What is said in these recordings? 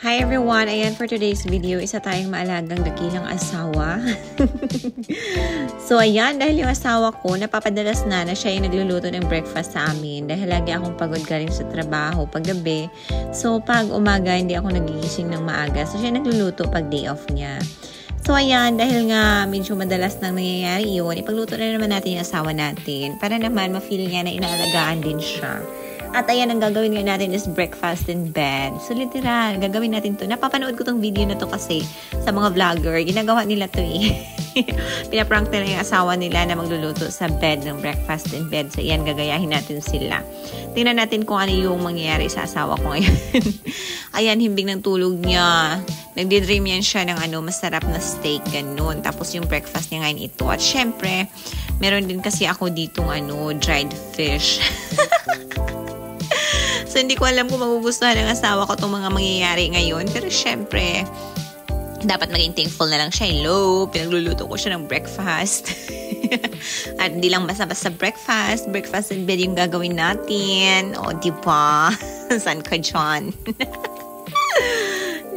Hi everyone! Ayan, for today's video, isa tayong maalagang dakilang asawa. So ayan, dahil yung asawa ko, napapadalas na siya yung nagluluto ng breakfast sa amin. Dahil lagi akong pagod galing sa trabaho paggabi. So pag umaga, hindi ako nagigising ng maaga. So siya nagluluto pag day off niya. So ayan, dahil nga medyo madalas nang nangyayari yun, ipagluto na naman natin yung asawa natin. Para naman ma-feel niya na inaalagaan din siya. At ayan, ang gagawin nga natin is breakfast in bed. So literal, gagawin natin to. Napapanood ko tong video na to kasi sa mga vlogger. Ginagawa nila to eh. Pinaprank nila yung asawa nila na magluluto sa bed ng breakfast in bed. So ayan, gagayahin natin sila. Tingnan natin kung ano yung mangyayari sa asawa ko ngayon. Ayan, himbing ng tulog niya. Nagdi-dream yan siya ng masarap na steak, ganun. Tapos yung breakfast niya ngayon ito. At syempre, meron din kasi ako ditong dried fish. So, hindi ko alam kung magugustuhan ng asawa ko itong mga mangyayari ngayon. Pero, syempre, dapat maging thankful na lang siya. Hello, pinagluluto ko siya ng breakfast. At hindi lang basta-basta breakfast. Breakfast in bed yung gagawin natin. O, diba? Saan ka dyan?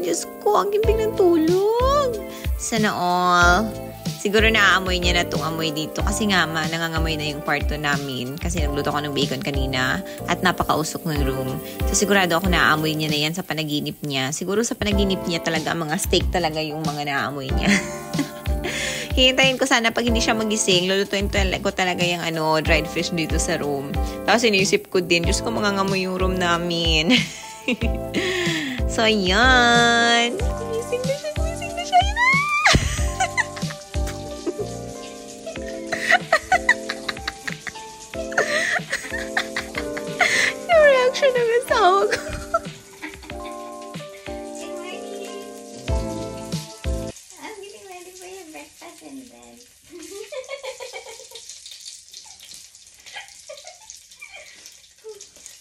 Diyos ko, ang gimbing ng tulog. Sana all. Siguro naaamoy niya na itong amoy dito. Kasi nga, nangangamoy na yung kwarto namin. Kasi nagluto ko ng bacon kanina. At napakausok ng room. So, sigurado ako naaamoy niya na yan sa panaginip niya. Siguro sa panaginip niya talaga, mga steak talaga yung mga naaamoy niya. Hihintayin ko sana pag hindi siya magising. Lulutuin ko talaga yung dried fish dito sa room. Tapos inisip ko din, Diyos ko, mangangamoy yung room namin. So, ayan. Gumising na siya. Reaction ng asawa ko. Good morning. I'm getting ready for your breakfast in bed.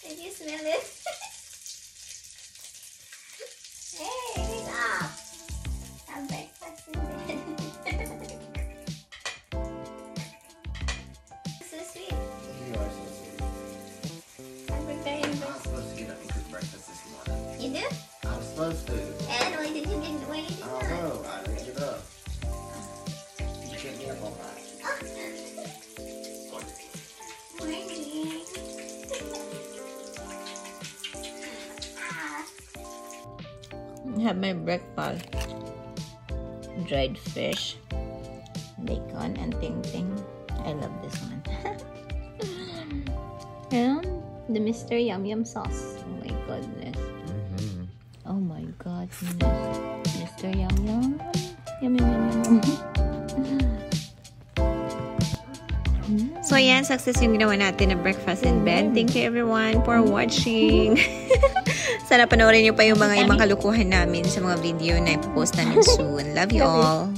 Did you smell it? Hey, wake up. Have breakfast in bed. So sweet. You are so sweet. I'm preparing I was supposed to get up and cook breakfast this morning. You do? I was supposed to. And why did you not? I don't know. I didn't get up. You can't get up all night. Morning. Have my breakfast. Dried fish, bacon, and ting-ting. I love this one. And the Mr. Yum Yum sauce. Oh my goodness. Oh my goodness. Mr. Yum Yum. Yum Yum Yum Yum. So ayan, success yung ginawa natin na breakfast in bed. Thank you everyone for watching. Sana panoorin nyo pa yung mga ibang kalukuhan namin sa mga video na ipopost namin soon. Love you all.